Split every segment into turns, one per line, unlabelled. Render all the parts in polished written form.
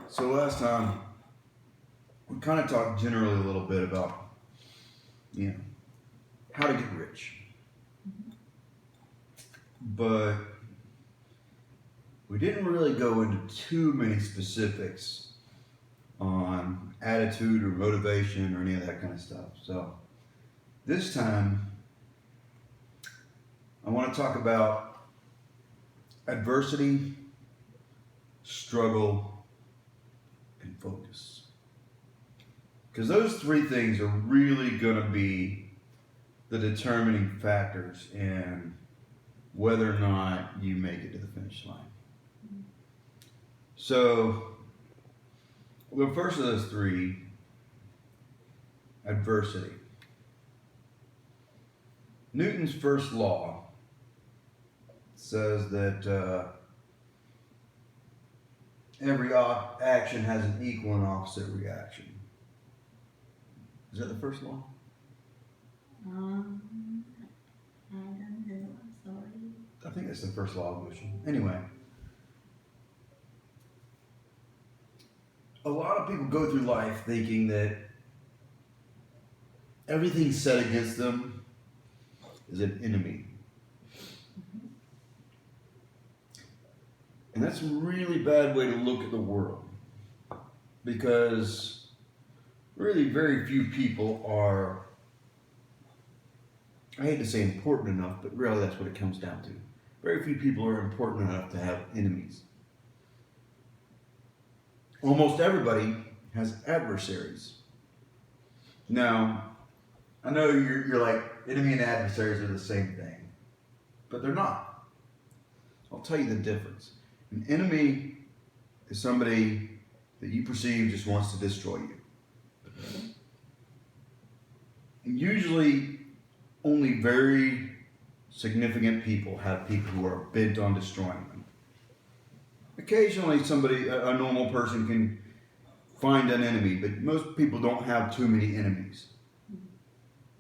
So last time we kind of talked generally a little bit about, you know, how to get rich, but we didn't really go into too many specifics on attitude or motivation or any of that kind of stuff. So this time I want to talk about adversity, struggle, and focus. Because those three things are really going to be the determining factors in whether or not you make it to the finish line. So, the first of those three, adversity. Newton's first law says that every action has an equal and opposite reaction. Is that the first law?
I don't know. I'm sorry.
I think that's the first law of motion. Anyway, a lot of people go through life thinking that everything set against them is an enemy. And that's a really bad way to look at the world, because really very few people are, I hate to say important enough, but really that's what it comes down to. Very few people are important enough to have enemies. Almost everybody has adversaries. Now, I know you're like, enemy and adversaries are the same thing, but they're not. I'll tell you the difference. An enemy is somebody that you perceive just wants to destroy you. And usually, only very significant people have people who are bent on destroying them. Occasionally, a normal person can find an enemy, but most people don't have too many enemies.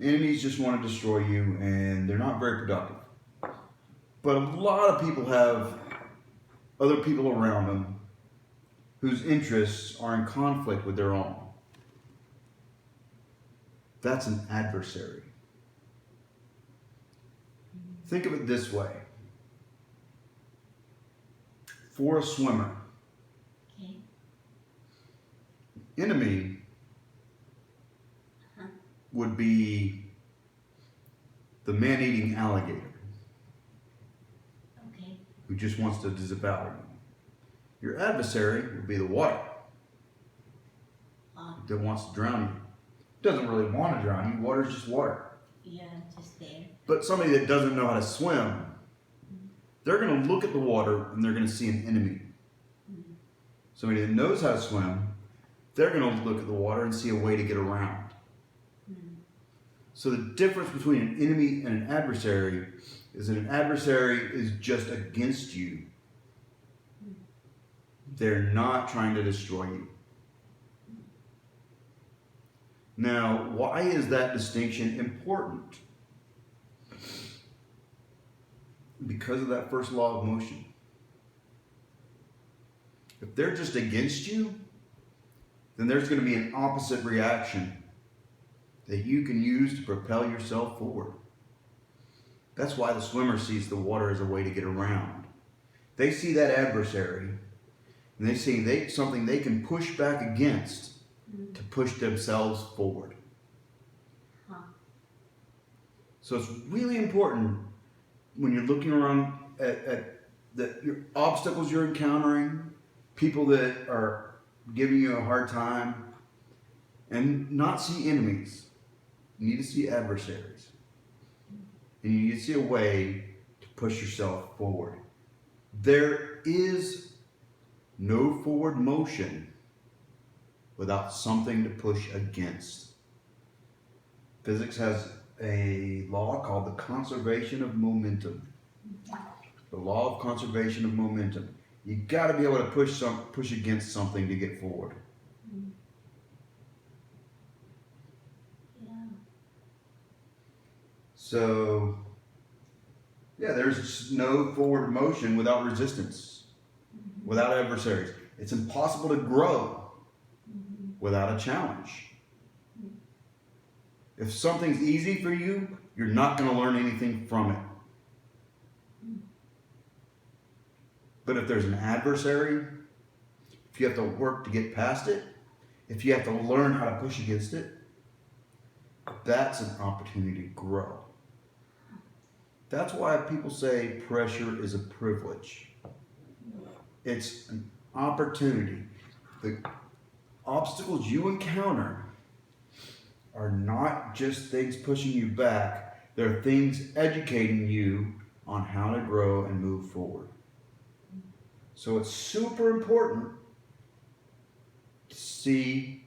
Enemies just want to destroy you, and they're not very productive. But a lot of people have other people around them whose interests are in conflict with their own. That's an adversary. Think of it this way. For a swimmer,
Okay.
enemy would be the man-eating alligator
Okay.
who just wants to devour you. Your adversary would be the water that wants to drown you. Doesn't really want to drown you. Water's just water.
Yeah, just there.
But somebody that doesn't know how to swim, they're going to look at the water and they're going to see an enemy. Somebody that knows how to swim, they're going to look at the water and see a way to get around. So the difference between an enemy and an adversary is that an adversary is just against you. They're not trying to destroy you. Now, why is that distinction important? Because of that first law of motion. If they're just against you, then there's going to be an opposite reaction that you can use to propel yourself forward. That's why the swimmer sees the water as a way to get around. They see that adversary, and they see something they can push back against to push themselves forward. So it's really important when you're looking around at your obstacles you're encountering, people that are giving you a hard time, and not see enemies. You need to see adversaries. And you need to see a way to push yourself forward. There is no forward motion without something to push against. Physics has a law called the conservation of momentum. The law of conservation of momentum. You got to be able to push against something to get forward. So Yeah, there's no forward motion without resistance, without adversaries. It's impossible to grow without a challenge. If something's easy for you, you're not going to learn anything from it. But if there's an adversary, if you have to work to get past it, if you have to learn how to push against it, that's an opportunity to grow. That's why people say pressure is a privilege. It's an opportunity. The obstacles you encounter are not just things pushing you back, they're things educating you on how to grow and move forward. So it's super important to see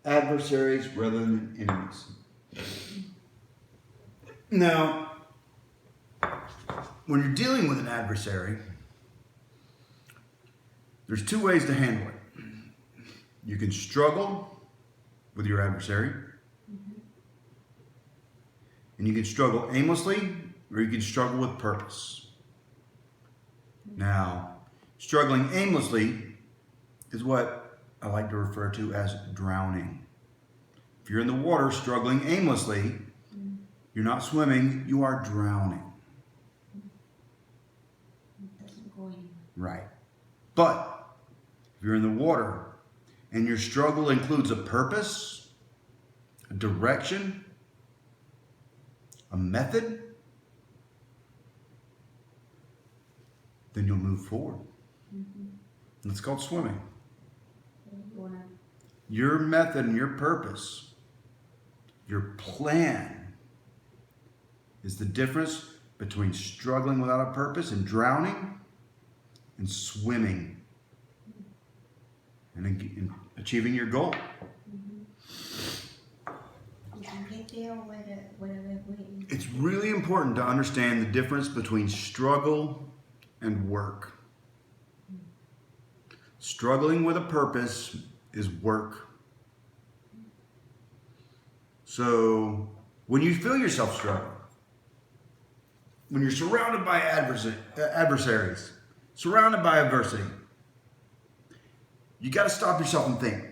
adversaries rather than enemies. Now, when you're dealing with an adversary, there's two ways to handle it. You can struggle with your adversary, and you can struggle aimlessly, or you can struggle with purpose. Now, struggling aimlessly is what I like to refer to as drowning. If you're in the water struggling aimlessly, you're not swimming, you are drowning.
It doesn't go anywhere.
Right. But if you're in the water and your struggle includes a purpose, a direction, a method, then you'll move forward. And it's called swimming. Your method and your purpose, your plan, is the difference between struggling without a purpose and drowning and swimming and achieving your goal.
You can get there whatever way.
It's really important to understand the difference between struggle and work. Struggling with a purpose is work. So when you feel yourself struggling, when you're surrounded by adversaries, surrounded by adversity, you got to stop yourself and think,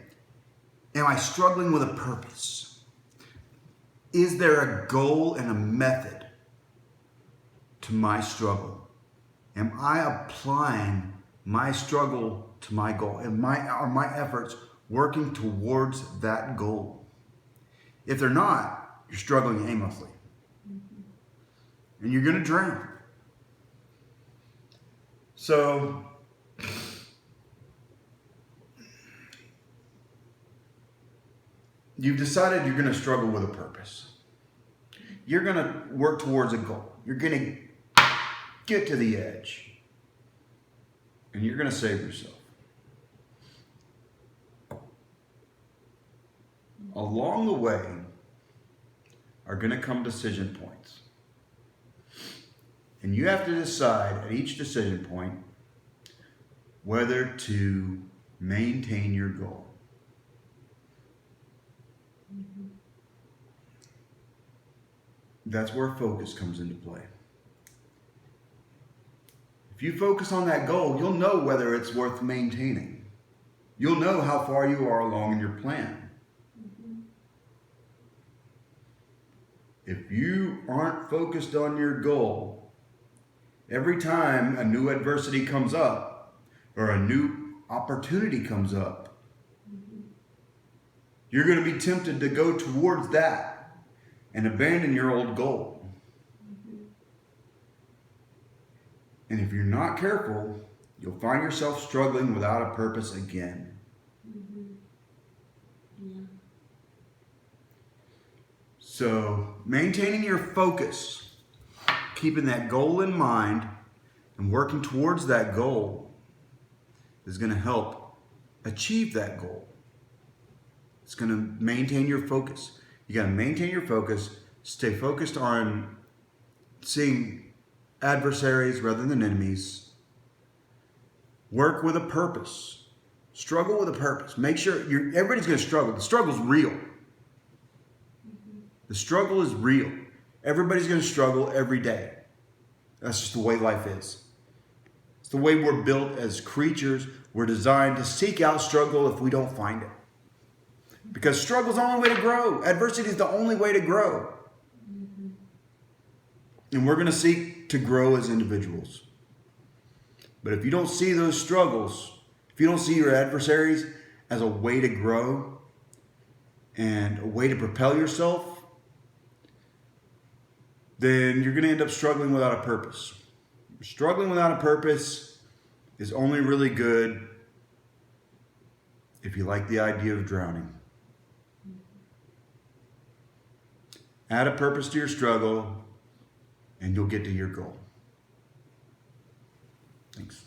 am I struggling with a purpose? Is there a goal and a method to my struggle? Am I applying my struggle to my goal? Are my efforts working towards that goal? If they're not, you're struggling aimlessly. And you're going to drown. So, you've decided you're going to struggle with a purpose. You're going to work towards a goal. You're going to get to the edge. And you're going to save yourself. Along the way are going to come decision points. And you have to decide at each decision point whether to maintain your goal. That's where focus comes into play. If you focus on that goal, you'll know whether it's worth maintaining. You'll know how far you are along in your plan. If you aren't focused on your goal, every time a new adversity comes up or a new opportunity comes up, you're going to be tempted to go towards that and abandon your old goal. And if you're not careful, you'll find yourself struggling without a purpose again. So, maintaining your focus, keeping that goal in mind, and working towards that goal is going to help achieve that goal. It's going to maintain your focus. You got to maintain your focus, stay focused on seeing adversaries rather than enemies. Work with a purpose. Struggle with a purpose. Make sure everybody's going to struggle. The struggle's real. The struggle is real. Everybody's going to struggle every day. That's just the way life is. It's the way we're built as creatures. We're designed to seek out struggle if we don't find it. Because struggle is the only way to grow. Adversity is the only way to grow. And we're going to seek to grow as individuals. But if you don't see those struggles, if you don't see your adversaries as a way to grow and a way to propel yourself, then you're going to end up struggling without a purpose. Struggling without a purpose is only really good if you like the idea of drowning. Add a purpose to your struggle, and you'll get to your goal. Thanks.